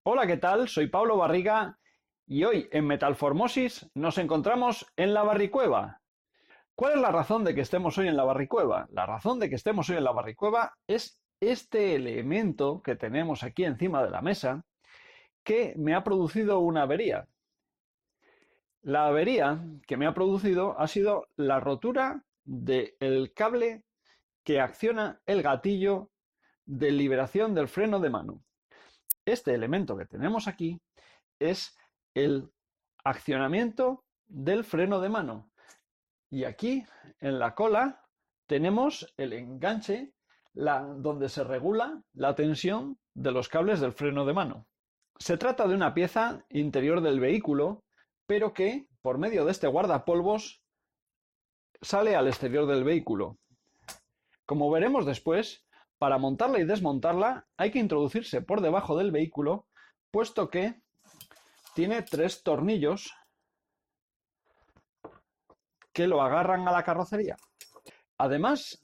Hola, ¿qué tal? Soy Pablo Barriga y hoy en Metalformosis nos encontramos en la Barricueva. ¿Cuál es la razón de que estemos hoy en la Barricueva? La razón de que estemos hoy en la Barricueva es este elemento que tenemos aquí encima de la mesa que me ha producido una avería. La avería que me ha producido ha sido la rotura del cable que acciona el gatillo de liberación del freno de mano. Este elemento que tenemos aquí es el accionamiento del freno de mano. Y aquí en la cola tenemos el enganche donde se regula la tensión de los cables del freno de mano. Se trata de una pieza interior del vehículo, pero que por medio de este guardapolvos sale al exterior del vehículo. Como veremos después, para montarla y desmontarla hay que introducirse por debajo del vehículo, puesto que tiene 3 tornillos que lo agarran a la carrocería. Además,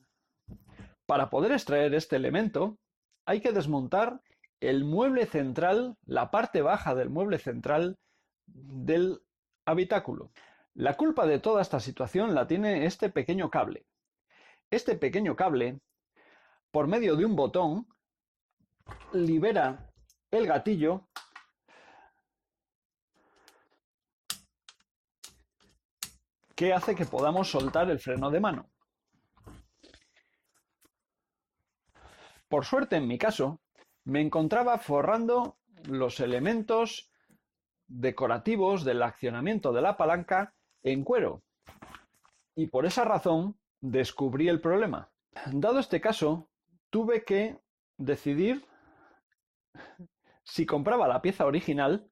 para poder extraer este elemento, hay que desmontar el mueble central, la parte baja del mueble central del habitáculo. La culpa de toda esta situación la tiene este pequeño cable. Este pequeño cable, por medio de un botón, libera el gatillo que hace que podamos soltar el freno de mano. Por suerte, en mi caso, me encontraba forrando los elementos decorativos del accionamiento de la palanca en cuero. Y por esa razón descubrí el problema. Dado este caso, tuve que decidir si compraba la pieza original,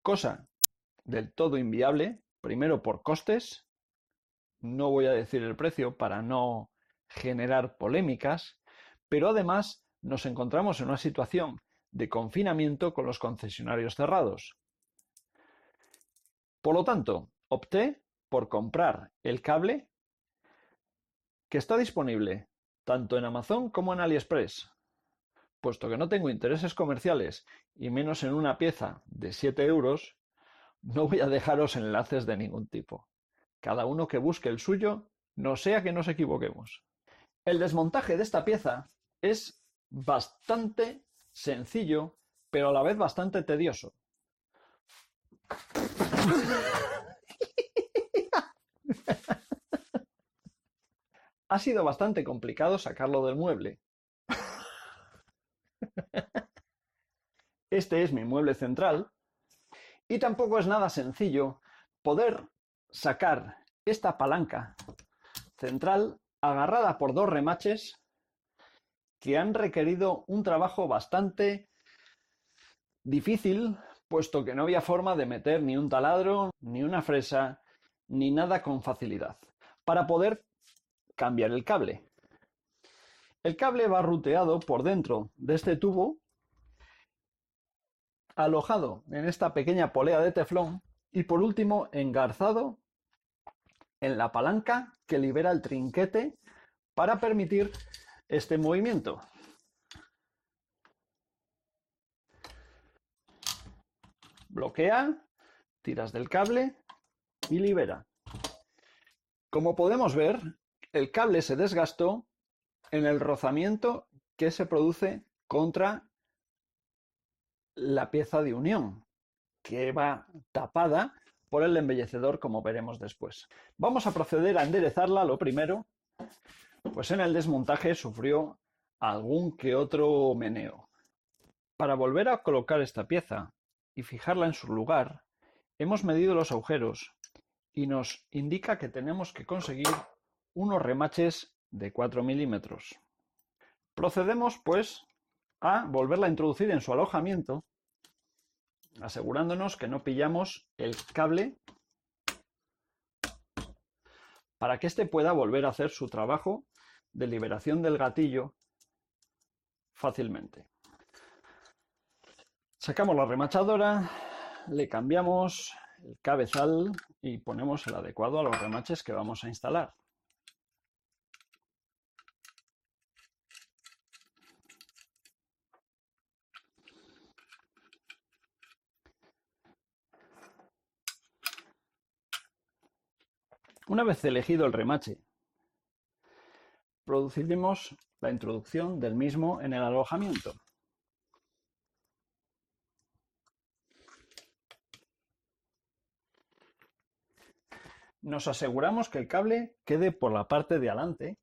cosa del todo inviable, primero por costes, no voy a decir el precio para no generar polémicas, pero además nos encontramos en una situación de confinamiento con los concesionarios cerrados. Por lo tanto, opté por comprar el cable que está disponible tanto en Amazon como en AliExpress. Puesto que no tengo intereses comerciales y menos en una pieza de 7 euros, no voy a dejaros enlaces de ningún tipo. Cada uno que busque el suyo, no sea que nos equivoquemos. El desmontaje de esta pieza es bastante sencillo, pero a la vez bastante tedioso. Ha sido bastante complicado sacarlo del mueble. Este es mi mueble central y tampoco es nada sencillo poder sacar esta palanca central agarrada por 2 remaches que han requerido un trabajo bastante difícil, puesto que no había forma de meter ni un taladro, ni una fresa, ni nada con facilidad, para poder cambiar el cable. El cable va ruteado por dentro de este tubo, alojado en esta pequeña polea de teflón y por último engarzado en la palanca que libera el trinquete para permitir este movimiento. Bloquea, tiras del cable y libera. Como podemos ver, el cable se desgastó en el rozamiento que se produce contra la pieza de unión, que va tapada por el embellecedor, como veremos después. Vamos a proceder a enderezarla. Lo primero, pues en el desmontaje sufrió algún que otro meneo. Para volver a colocar esta pieza y fijarla en su lugar, hemos medido los agujeros y nos indica que tenemos que conseguir unos remaches de 4 milímetros. Procedemos, pues, a volverla a introducir en su alojamiento, asegurándonos que no pillamos el cable para que éste pueda volver a hacer su trabajo de liberación del gatillo fácilmente. Sacamos la remachadora, le cambiamos el cabezal y ponemos el adecuado a los remaches que vamos a instalar. Una vez elegido el remache, produciremos la introducción del mismo en el alojamiento. Nos aseguramos que el cable quede por la parte de adelante.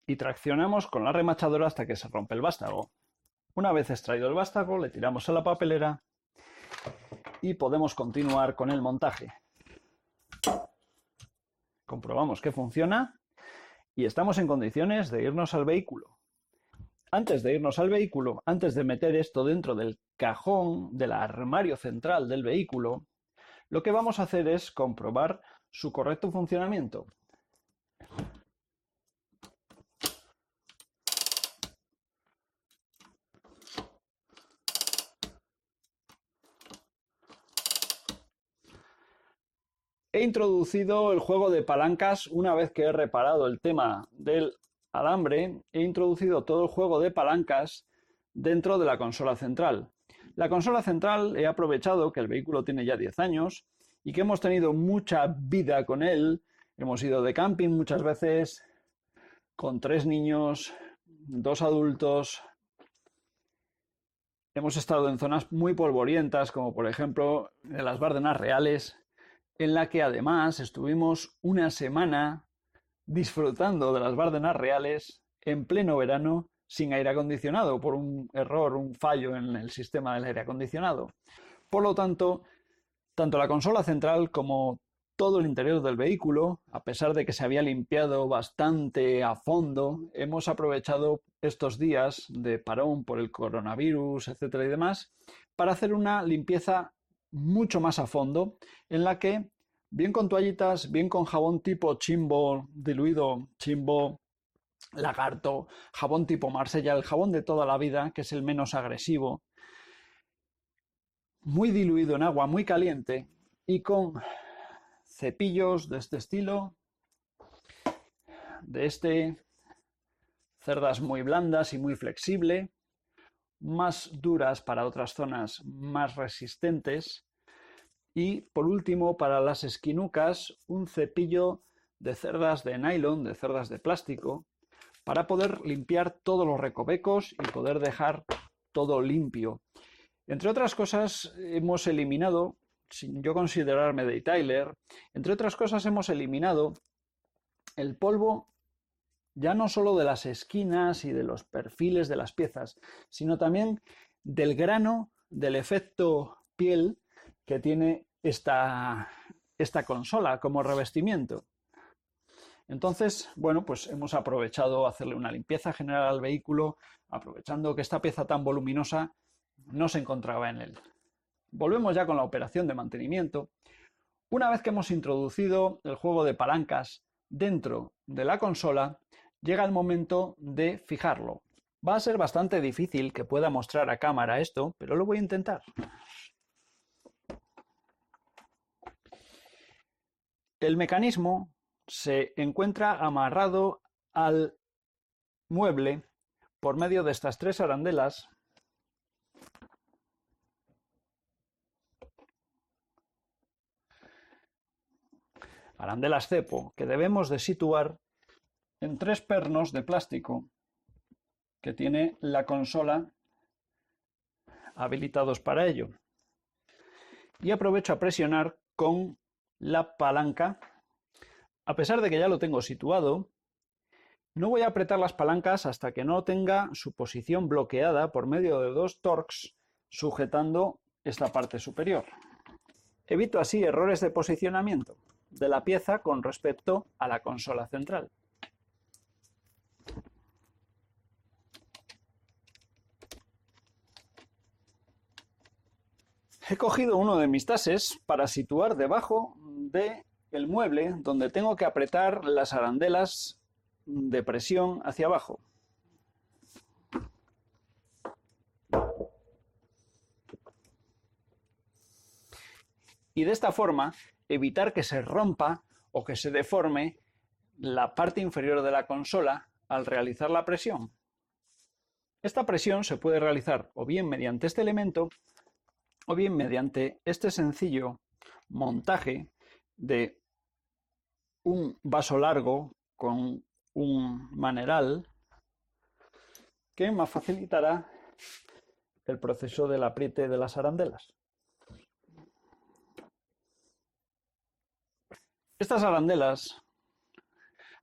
Y traccionamos con la remachadora hasta que se rompe el vástago. Una vez extraído el vástago, le tiramos a la papelera y podemos continuar con el montaje. Comprobamos que funciona y estamos en condiciones de irnos al vehículo. Antes de irnos al vehículo, antes de meter esto dentro del cajón del armario central del vehículo, lo que vamos a hacer es comprobar su correcto funcionamiento. He introducido el juego de palancas una vez que he reparado el tema del alambre. He introducido todo el juego de palancas dentro de la consola central. La consola central he aprovechado que el vehículo tiene ya 10 años y que hemos tenido mucha vida con él. Hemos ido de camping muchas veces con 3 niños, 2 adultos. Hemos estado en zonas muy polvorientas, como por ejemplo en las Bárdenas Reales, en la que además estuvimos una semana disfrutando de las Bárdenas Reales en pleno verano sin aire acondicionado por un error, un fallo en el sistema del aire acondicionado. Por lo tanto, tanto la consola central como todo el interior del vehículo, a pesar de que se había limpiado bastante a fondo, hemos aprovechado estos días de parón por el coronavirus, etcétera y demás, para hacer una limpieza mucho más a fondo, en la que, bien con toallitas, bien con jabón tipo Chimbo diluido, Chimbo Lagarto, jabón tipo Marsella, el jabón de toda la vida, que es el menos agresivo, muy diluido en agua muy caliente y con cepillos de este estilo, cerdas muy blandas y muy flexibles, más duras para otras zonas más resistentes y por último para las esquinucas un cepillo de cerdas de nylon, de cerdas de plástico, para poder limpiar todos los recovecos y poder dejar todo limpio. Entre otras cosas hemos eliminado, sin yo considerarme detailer, entre otras cosas hemos eliminado el polvo ya no solo de las esquinas y de los perfiles de las piezas, sino también del grano, del efecto piel que tiene esta consola como revestimiento. Entonces, bueno, pues hemos aprovechado hacerle una limpieza general al vehículo, aprovechando que esta pieza tan voluminosa no se encontraba en él. Volvemos ya con la operación de mantenimiento. Una vez que hemos introducido el juego de palancas dentro de la consola, llega el momento de fijarlo. Va a ser bastante difícil que pueda mostrar a cámara esto, pero lo voy a intentar. El mecanismo se encuentra amarrado al mueble por medio de estas 3 arandelas cepo que debemos de situar en 3 pernos de plástico que tiene la consola habilitados para ello. Y aprovecho a presionar con la palanca. A pesar de que ya lo tengo situado, no voy a apretar las palancas hasta que no tenga su posición bloqueada por medio de 2 torques sujetando esta parte superior. Evito así errores de posicionamiento de la pieza con respecto a la consola central. He cogido uno de mis tases para situar debajo de el mueble donde tengo que apretar las arandelas de presión hacia abajo. Y de esta forma evitar que se rompa o que se deforme la parte inferior de la consola al realizar la presión. Esta presión se puede realizar o bien mediante este elemento o bien mediante este sencillo montaje de un vaso largo con un maneral que me facilitará el proceso del apriete de las arandelas. Estas arandelas,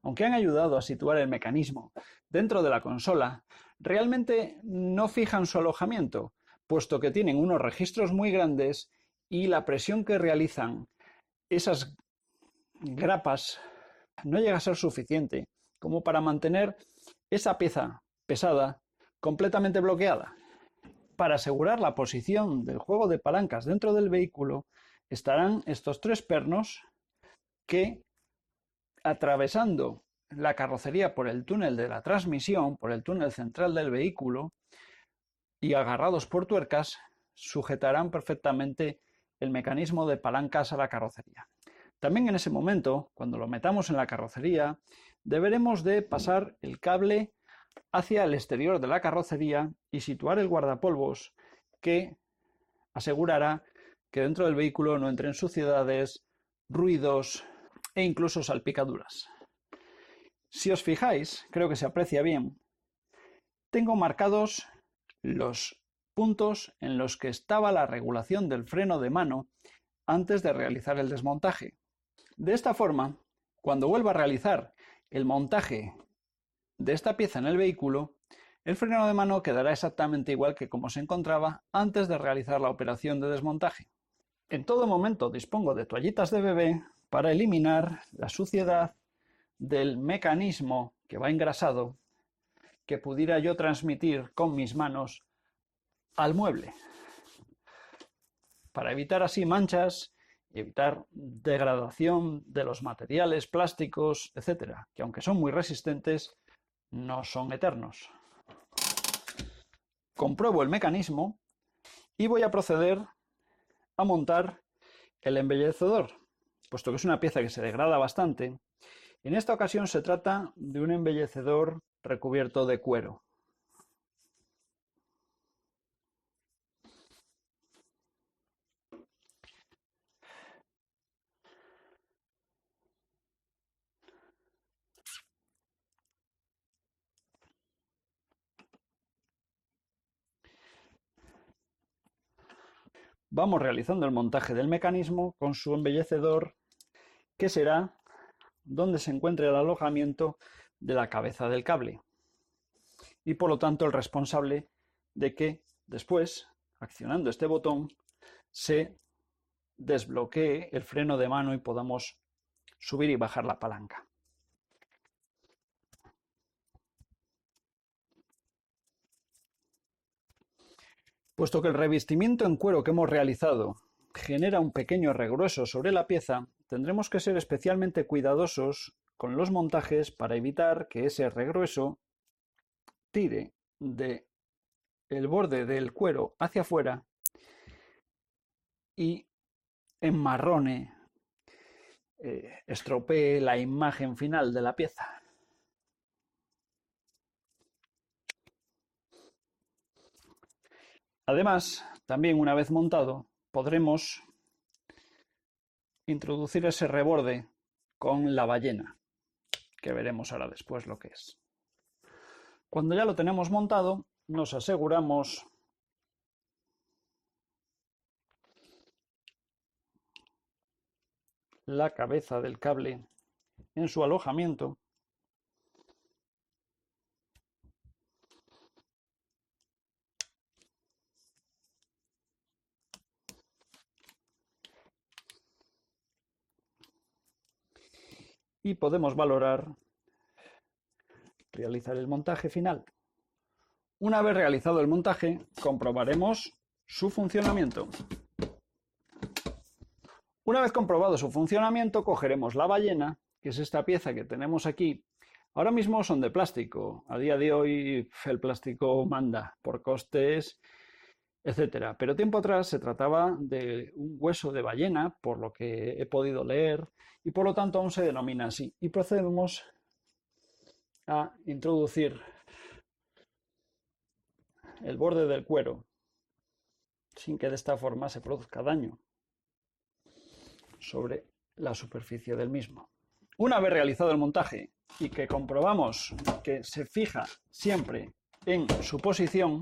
aunque han ayudado a situar el mecanismo dentro de la consola, realmente no fijan su alojamiento, puesto que tienen unos registros muy grandes y la presión que realizan esas grapas no llega a ser suficiente como para mantener esa pieza pesada completamente bloqueada. Para asegurar la posición del juego de palancas dentro del vehículo estarán estos tres pernos que, atravesando la carrocería por el túnel de la transmisión, por el túnel central del vehículo y agarrados por tuercas, sujetarán perfectamente el mecanismo de palancas a la carrocería. También en ese momento, cuando lo metamos en la carrocería, deberemos de pasar el cable hacia el exterior de la carrocería y situar el guardapolvos que asegurará que dentro del vehículo no entren suciedades, ruidos e incluso salpicaduras. Si os fijáis, creo que se aprecia bien, tengo marcados los puntos en los que estaba la regulación del freno de mano antes de realizar el desmontaje. De esta forma, cuando vuelva a realizar el montaje de esta pieza en el vehículo, el freno de mano quedará exactamente igual que como se encontraba antes de realizar la operación de desmontaje. En todo momento dispongo de toallitas de bebé para eliminar la suciedad del mecanismo que va engrasado que pudiera yo transmitir con mis manos al mueble, para evitar así manchas, evitar degradación de los materiales, plásticos, etcétera, que aunque son muy resistentes, no son eternos. Compruebo el mecanismo y voy a proceder a montar el embellecedor, puesto que es una pieza que se degrada bastante. En esta ocasión se trata de un embellecedor recubierto de cuero. Vamos realizando el montaje del mecanismo con su embellecedor, que será donde se encuentre el alojamiento de la cabeza del cable y por lo tanto el responsable de que después, accionando este botón, se desbloquee el freno de mano y podamos subir y bajar la palanca. Puesto que el revestimiento en cuero que hemos realizado genera un pequeño regrueso sobre la pieza, tendremos que ser especialmente cuidadosos con los montajes para evitar que ese regrueso tire del borde del cuero hacia afuera y enmarrone, estropee la imagen final de la pieza. Además, también una vez montado, podremos introducir ese reborde con la ballena, que veremos ahora después lo que es. Cuando ya lo tenemos montado, nos aseguramos la cabeza del cable en su alojamiento . Y podemos valorar realizar el montaje final. Una vez realizado el montaje, comprobaremos su funcionamiento. Una vez comprobado su funcionamiento, cogeremos la ballena, que es esta pieza que tenemos aquí. Ahora mismo son de plástico. A día de hoy el plástico manda por costes, etcétera. Pero tiempo atrás se trataba de un hueso de ballena, por lo que he podido leer, y por lo tanto aún se denomina así. Y procedemos a introducir el borde del cuero sin que de esta forma se produzca daño sobre la superficie del mismo. Una vez realizado el montaje y que comprobamos que se fija siempre en su posición,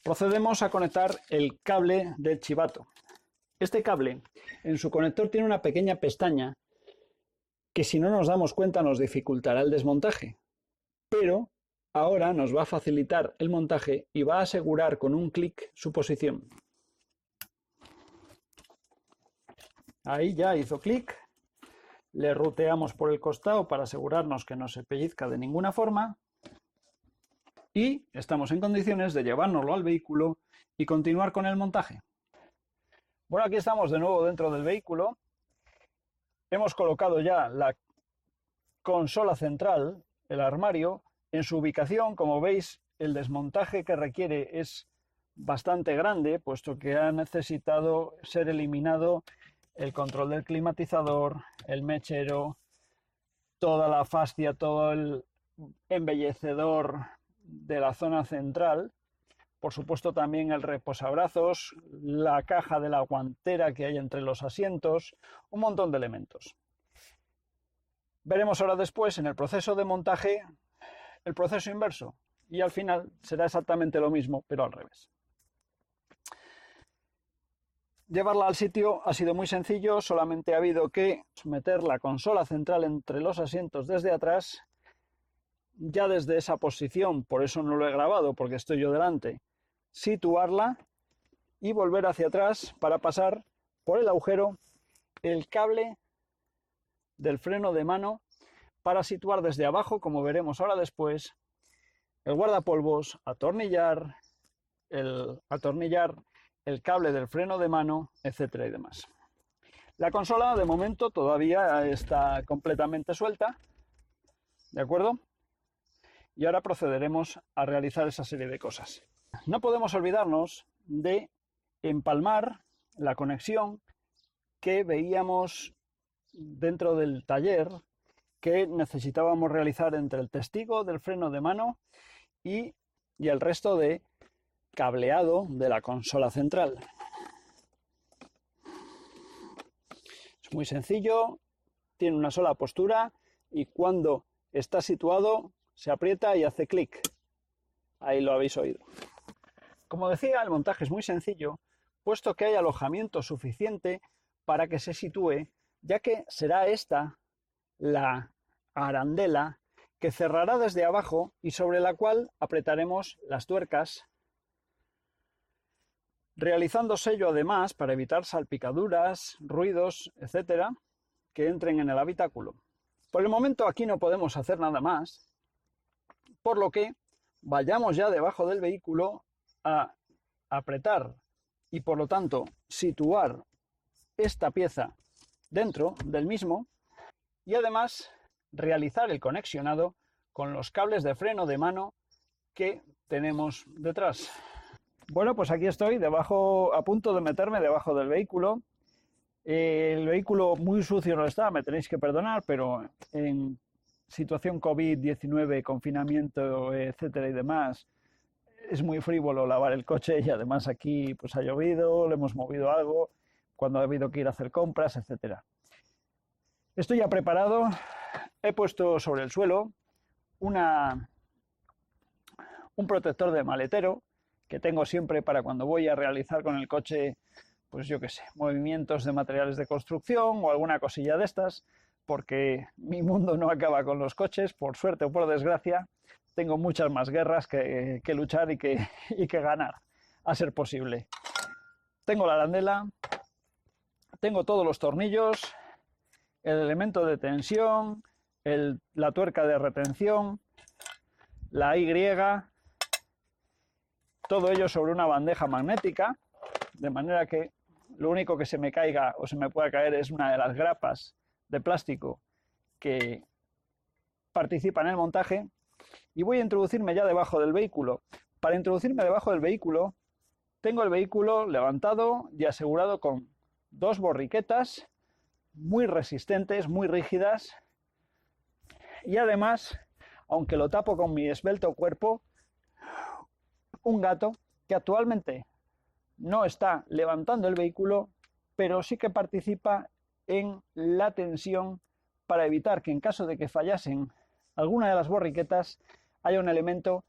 procedemos a conectar el cable del chivato. Este cable en su conector tiene una pequeña pestaña que si no nos damos cuenta nos dificultará el desmontaje, pero ahora nos va a facilitar el montaje y va a asegurar con un clic su posición. Ahí ya hizo clic, le ruteamos por el costado para asegurarnos que no se pellizca de ninguna forma y estamos en condiciones de llevárnoslo al vehículo y continuar con el montaje. Bueno, aquí estamos de nuevo dentro del vehículo. Hemos colocado ya la consola central, el armario, en su ubicación. Como veis, el desmontaje que requiere es bastante grande, puesto que ha necesitado ser eliminado el control del climatizador, el mechero, toda la fascia, todo el embellecedor de la zona central, por supuesto también el reposabrazos, la caja de la guantera que hay entre los asientos, un montón de elementos. Veremos ahora después en el proceso de montaje el proceso inverso y al final será exactamente lo mismo, pero al revés. Llevarla al sitio ha sido muy sencillo, solamente ha habido que meter la consola central entre los asientos desde atrás, ya desde esa posición, por eso no lo he grabado porque estoy yo delante, situarla y volver hacia atrás para pasar por el agujero el cable del freno de mano para situar desde abajo, como veremos ahora después, el guardapolvos, atornillar el cable del freno de mano, etcétera y demás. La consola de momento todavía está completamente suelta, ¿de acuerdo? Y ahora procederemos a realizar esa serie de cosas. No podemos olvidarnos de empalmar la conexión que veíamos dentro del taller que necesitábamos realizar entre el testigo del freno de mano y el resto de cableado de la consola central. Es muy sencillo, tiene una sola postura y cuando está situado se aprieta y hace clic. Ahí lo habéis oído. Como decía, el montaje es muy sencillo, puesto que hay alojamiento suficiente para que se sitúe, ya que será esta la arandela que cerrará desde abajo y sobre la cual apretaremos las tuercas, realizando sello además para evitar salpicaduras, ruidos, etcétera, que entren en el habitáculo. Por el momento aquí no podemos hacer nada más, por lo que vayamos ya debajo del vehículo a apretar y por lo tanto situar esta pieza dentro del mismo y además realizar el conexionado con los cables de freno de mano que tenemos detrás. Bueno, pues aquí estoy debajo, a punto de meterme debajo del vehículo. El vehículo muy sucio no está, me tenéis que perdonar, pero en situación COVID-19, confinamiento, etcétera y demás, es muy frívolo lavar el coche y además aquí pues ha llovido, le hemos movido algo, cuando ha habido que ir a hacer compras, etcétera. Estoy ya preparado, he puesto sobre el suelo un protector de maletero que tengo siempre para cuando voy a realizar con el coche, pues yo qué sé, movimientos de materiales de construcción o alguna cosilla de estas, porque mi mundo no acaba con los coches, por suerte o por desgracia, tengo muchas más guerras que luchar y que ganar, a ser posible. Tengo la arandela, tengo todos los tornillos, el elemento de tensión, la tuerca de retención, la Y, todo ello sobre una bandeja magnética, de manera que lo único que se me caiga o se me pueda caer es una de las grapas de plástico que participa en el montaje. Y voy a introducirme ya debajo del vehículo. Para introducirme debajo del vehículo, tengo el vehículo levantado y asegurado con dos borriquetas muy resistentes, muy rígidas. Y además, aunque lo tapo con mi esbelto cuerpo, un gato que actualmente no está levantando el vehículo, pero sí que participa en la tensión para evitar que en caso de que fallasen alguna de las borriquetas haya un elemento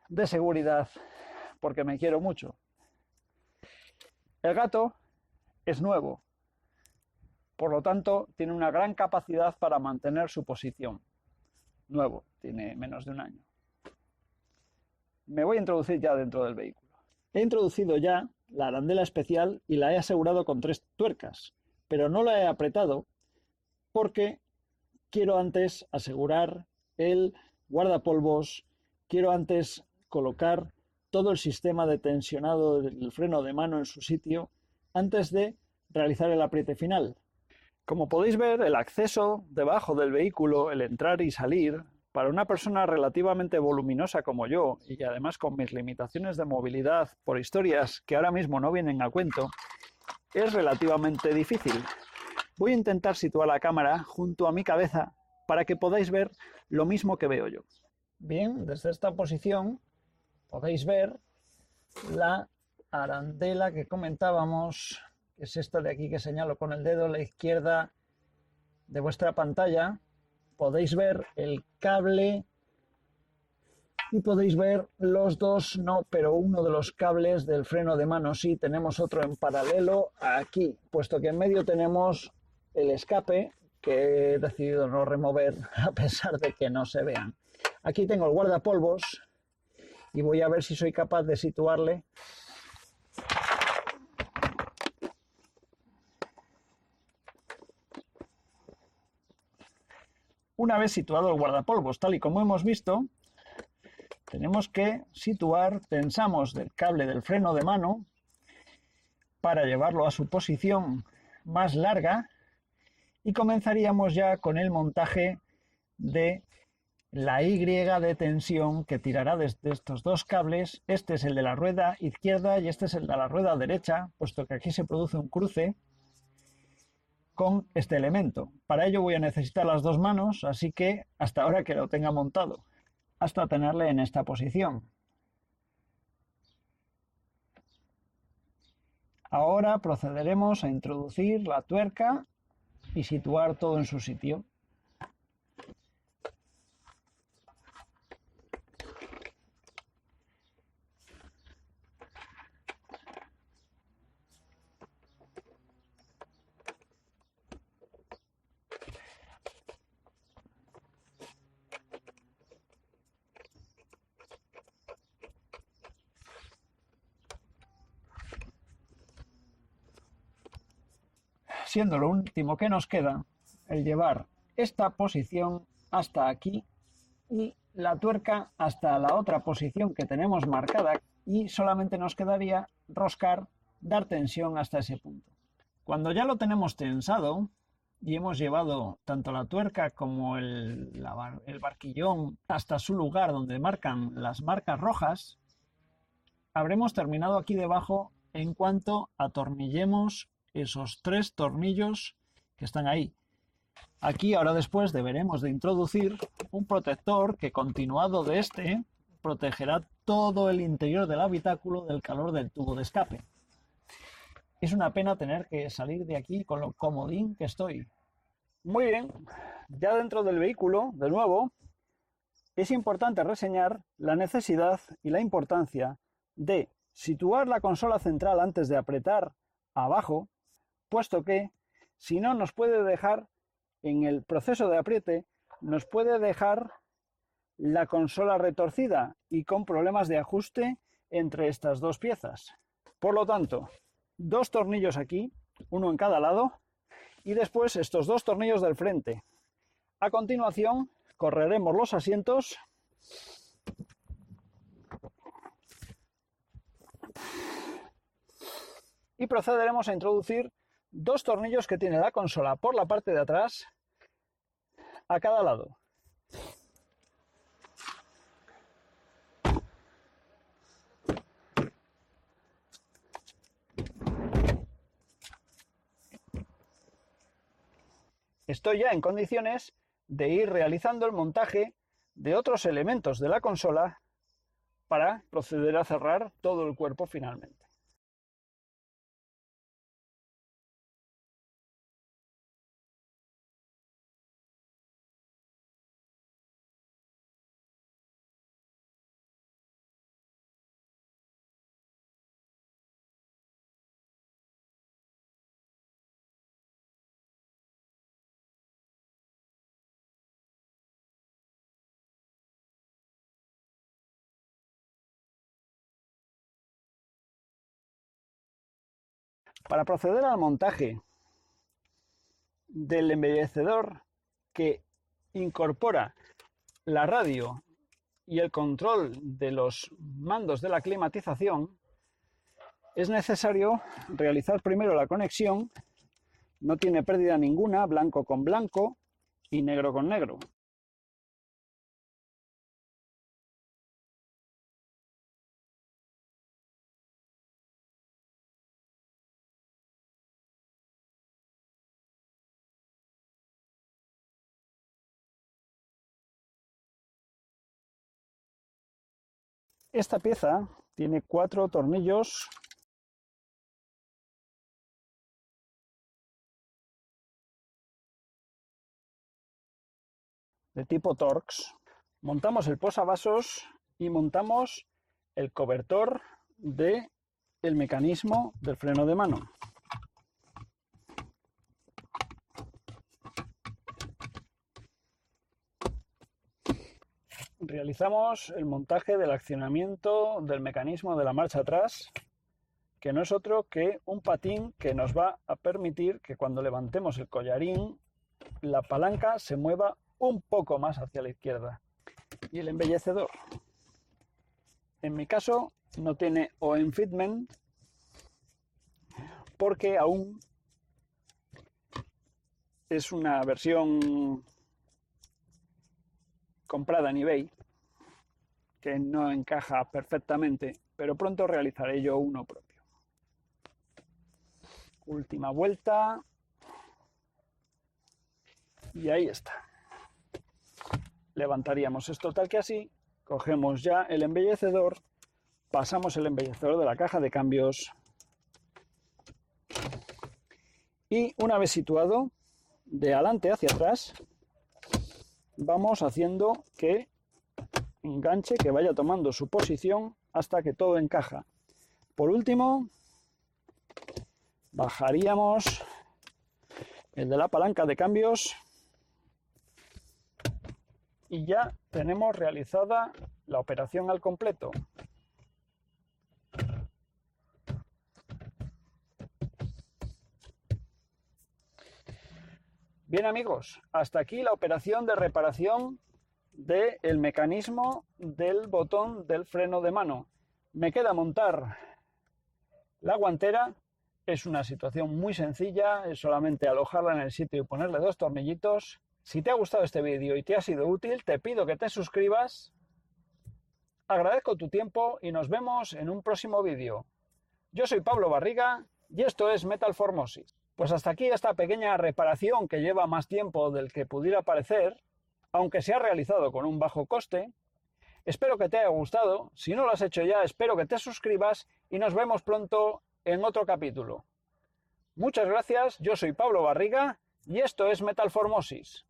de seguridad, porque me quiero mucho. El gato es nuevo, por lo tanto tiene una gran capacidad para mantener su posición. Nuevo, tiene menos de un año. Me voy a introducir ya dentro del vehículo. He introducido ya la arandela especial y la he asegurado con 3 tuercas, pero no la he apretado porque quiero antes asegurar el guardapolvos, quiero antes colocar todo el sistema de tensionado del freno de mano en su sitio antes de realizar el apriete final. Como podéis ver, el acceso debajo del vehículo, el entrar y salir, para una persona relativamente voluminosa como yo, y además con mis limitaciones de movilidad por historias que ahora mismo no vienen a cuento, es relativamente difícil. Voy a intentar situar la cámara junto a mi cabeza para que podáis ver lo mismo que veo yo. Bien, desde esta posición podéis ver la arandela que comentábamos, que es esta de aquí que señalo con el dedo a la izquierda de vuestra pantalla. Podéis ver el cable y podéis ver los dos, no, pero uno de los cables del freno de mano sí. Tenemos otro en paralelo aquí, puesto que en medio tenemos el escape que he decidido no remover a pesar de que no se vean. Aquí tengo el guardapolvos y voy a ver si soy capaz de situarle. Una vez situado el guardapolvos, tal y como hemos visto, tenemos que situar, tensamos del cable del freno de mano para llevarlo a su posición más larga y comenzaríamos ya con el montaje de la Y de tensión que tirará desde estos dos cables. Este es el de la rueda izquierda y este es el de la rueda derecha, puesto que aquí se produce un cruce con este elemento. Para ello voy a necesitar las dos manos, así que hasta ahora que lo tenga montado, hasta tenerle en esta posición. Ahora procederemos a introducir la tuerca y situar todo en su sitio. Siendo lo último que nos queda el llevar esta posición hasta aquí y la tuerca hasta la otra posición que tenemos marcada, y solamente nos quedaría roscar, dar tensión hasta ese punto. Cuando ya lo tenemos tensado y hemos llevado tanto la tuerca como el barquillón hasta su lugar donde marcan las marcas rojas, habremos terminado aquí debajo en cuanto atornillemos esos 3 tornillos que están ahí. Aquí ahora después deberemos de introducir un protector que, continuado de este, protegerá todo el interior del habitáculo del calor del tubo de escape. Es una pena tener que salir de aquí con lo comodín que estoy. Muy bien, ya dentro del vehículo, de nuevo, es importante reseñar la necesidad y la importancia de situar la consola central antes de apretar abajo, puesto que si no nos puede dejar, en el proceso de apriete, nos puede dejar la consola retorcida y con problemas de ajuste entre estas dos piezas. Por lo tanto, 2 tornillos aquí, uno en cada lado, y después estos 2 tornillos del frente. A continuación, correremos los asientos . y procederemos a introducir dos tornillos que tiene la consola por la parte de atrás a cada lado. Estoy ya en condiciones de ir realizando el montaje de otros elementos de la consola para proceder a cerrar todo el cuerpo finalmente. Para proceder al montaje del embellecedor que incorpora la radio y el control de los mandos de la climatización, es necesario realizar primero la conexión. No tiene pérdida ninguna, blanco con blanco y negro con negro. Esta pieza tiene 4 tornillos de tipo Torx. Montamos el posavasos y montamos el cobertor del mecanismo del freno de mano. Realizamos el montaje del accionamiento del mecanismo de la marcha atrás, que no es otro que un patín que nos va a permitir que cuando levantemos el collarín la palanca se mueva un poco más hacia la izquierda. Y el embellecedor, en mi caso, no tiene OEM fitment porque aún es una versión comprada en eBay que no encaja perfectamente, pero pronto realizaré yo uno propio. Última vuelta y ahí está. Levantaríamos esto tal que así, cogemos ya el embellecedor, pasamos el embellecedor de la caja de cambios y una vez situado de adelante hacia atrás vamos haciendo que enganche, que vaya tomando su posición hasta que todo encaja. Por último, bajaríamos el de la palanca de cambios y ya tenemos realizada la operación al completo. Bien amigos, hasta aquí la operación de reparación del mecanismo del botón del freno de mano. Me queda montar la guantera. Es una situación muy sencilla, es solamente alojarla en el sitio y ponerle 2 tornillitos. Si te ha gustado este vídeo y te ha sido útil, te pido que te suscribas. Agradezco tu tiempo y nos vemos en un próximo vídeo. Yo soy Pablo Barriga y esto es Metal Formosis. Pues hasta aquí esta pequeña reparación que lleva más tiempo del que pudiera parecer, aunque se ha realizado con un bajo coste. Espero que te haya gustado. Si no lo has hecho ya, espero que te suscribas y nos vemos pronto en otro capítulo. Muchas gracias, yo soy Pablo Barriga y esto es Metal Formosis.